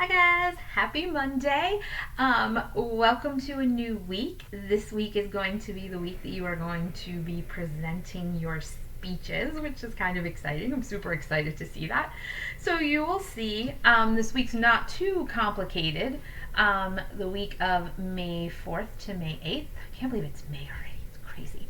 Hi guys, happy Monday. Welcome to a new week. This week is going to be the week that you are going to be presenting your speeches, which is kind of exciting. I'm super excited to see that. So you will see this week's not too complicated. The week of May 4th to May 8th. I can't believe it's May already. It's crazy.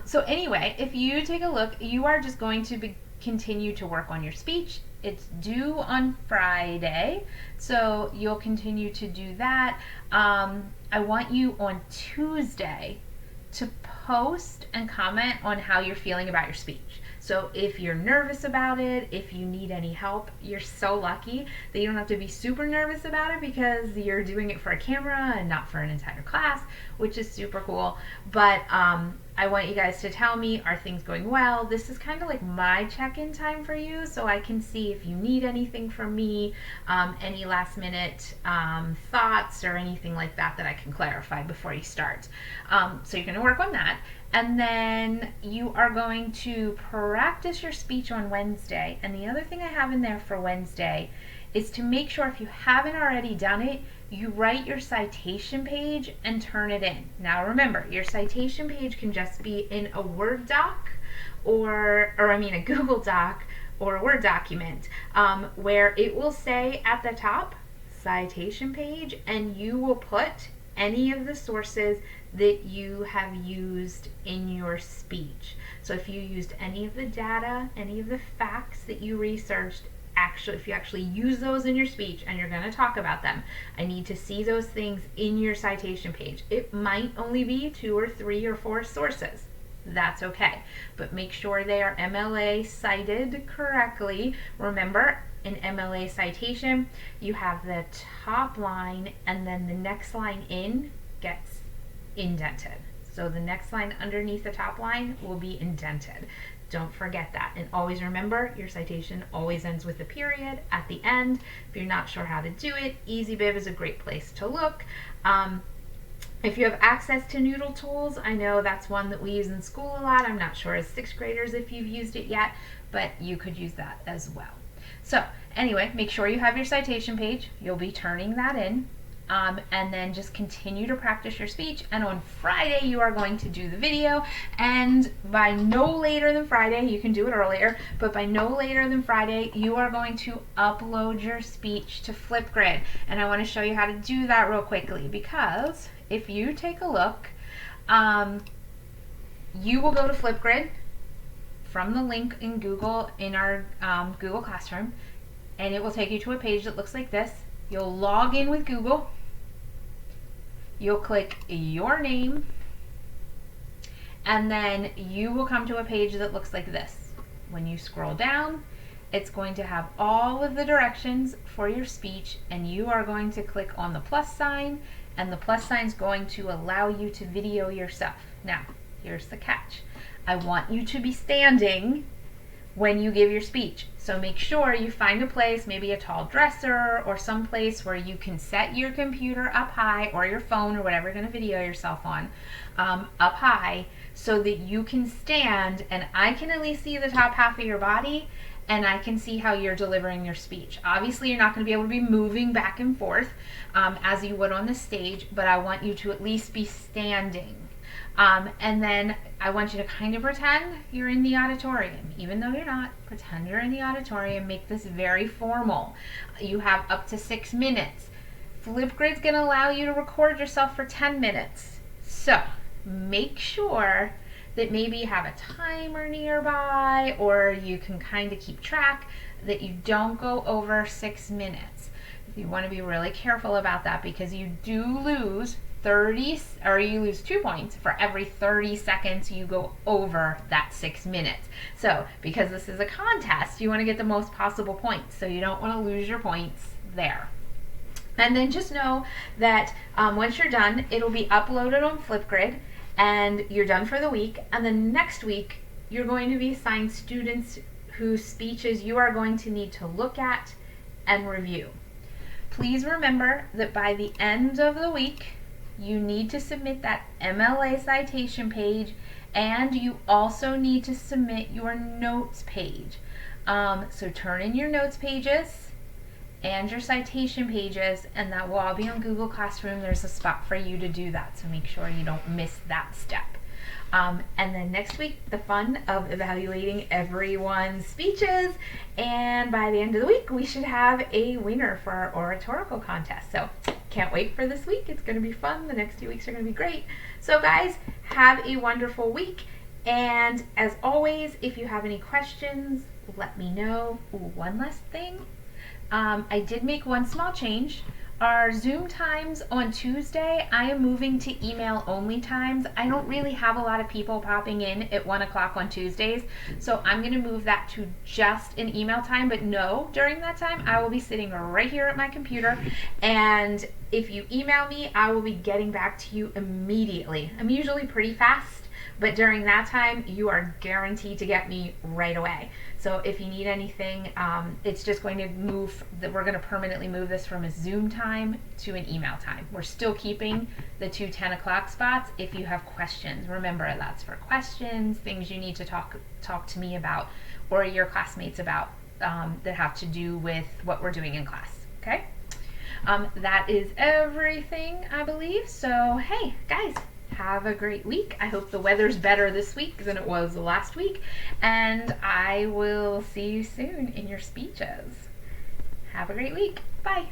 So anyway, if you take a look, you are just going to continue to work on your speech. It's due on Friday, so you'll continue to do that. I want you on Tuesday to post and comment on how you're feeling about your speech. So if you're nervous about it, if you need any help, you're so lucky that you don't have to be super nervous about it because you're doing it for a camera and not for an entire class, which is super cool. But I want you guys to tell me, are things going well? This is kind of like my check-in time for you, so I can see if you need anything from me, any last minute thoughts or anything like that that I can clarify before you start. So you're going to work on that. And then you are going to practice your speech on Wednesday. And the other thing I have in there for Wednesday is to make sure, if you haven't already done it, you write your citation page and turn it in. Now remember, your citation page can just be in a Word doc or a Google Doc or a Word document, where it will say at the top, citation page, and you will put any of the sources that you have used in your speech. So if you used any of the data, any of the facts that you researched, if you actually use those in your speech and you're going to talk about them, I need to see those things in your citation page. It might only be 2 or 3 or 4 sources. That's okay. But make sure they are MLA cited correctly. Remember, in MLA citation, you have the top line and then the next line in gets indented. So the next line underneath the top line will be indented. Don't forget that. And always remember, your citation always ends with a period at the end. If you're not sure how to do it, EasyBib is a great place to look. If you have access to Noodle Tools, I know that's one that we use in school a lot. I'm not sure as 6th graders if you've used it yet, but you could use that as well. So anyway, make sure you have your citation page. You'll be turning that in. And then just continue to practice your speech, and on Friday you are going to do the video, and by no later than Friday, you can do it earlier, but by no later than Friday you are going to upload your speech to Flipgrid. And I want to show you how to do that real quickly, because if you take a look, you will go to Flipgrid from the link in Google, in our Google Classroom, and it will take you to a page that looks like this. You'll log in with Google. You'll click your name, and then you will come to a page that looks like this. When you scroll down, it's going to have all of the directions for your speech, and you are going to click on the plus sign, and the plus sign is going to allow you to video yourself. Now, here's the catch. I want you to be standing when you give your speech. So make sure you find a place, maybe a tall dresser or some place where you can set your computer up high, or your phone or whatever you're going to video yourself on, up high, so that you can stand and I can at least see the top half of your body and I can see how you're delivering your speech. Obviously, you're not going to be able to be moving back and forth as you would on the stage, but I want you to at least be standing. And then I want you to kind of pretend you're in the auditorium. Even though you're not, pretend you're in the auditorium. Make this very formal. You have up to 6 minutes. Flipgrid's going to allow you to record yourself for 10 minutes. So make sure that maybe you have a timer nearby, or you can kind of keep track that you don't go over 6 minutes. You want to be really careful about that, because you do lose 2 points for every 30 seconds you go over that 6 minutes. So because this is a contest, you want to get the most possible points, so you don't want to lose your points there. And then just know that once you're done, it'll be uploaded on Flipgrid, and you're done for the week. And then next week you're going to be assigned students whose speeches you are going to need to look at and review. Please remember that by the end of the week, you need to submit that MLA citation page, and you also need to submit your notes page. So turn in your notes pages, and your citation pages, and that will all be on Google Classroom. There's a spot for you to do that, so make sure you don't miss that step. And then next week, the fun of evaluating everyone's speeches, and by the end of the week, we should have a winner for our oratorical contest. So can't wait for this week. It's going to be fun. The next 2 weeks are going to be great. So guys, have a wonderful week. And as always, if you have any questions, let me know. Ooh, one last thing. I did make one small change. Our Zoom times on Tuesday, I am moving to email only times. I don't really have a lot of people popping in at 1 o'clock on Tuesdays, so I'm going to move that to just an email time. But no, during that time, I will be sitting right here at my computer, and if you email me, I will be getting back to you immediately. I'm usually pretty fast, but during that time, you are guaranteed to get me right away. So if you need anything, it's just going to move, we're going to permanently move this from a Zoom time to an email time. We're still keeping the 2 10 o'clock spots if you have questions. Remember, that's for questions, things you need to talk to me about or your classmates about that have to do with what we're doing in class, okay? That is everything, I believe. So, hey, guys, have a great week. I hope the weather's better this week than it was last week, and I will see you soon in your speeches. Have a great week. Bye.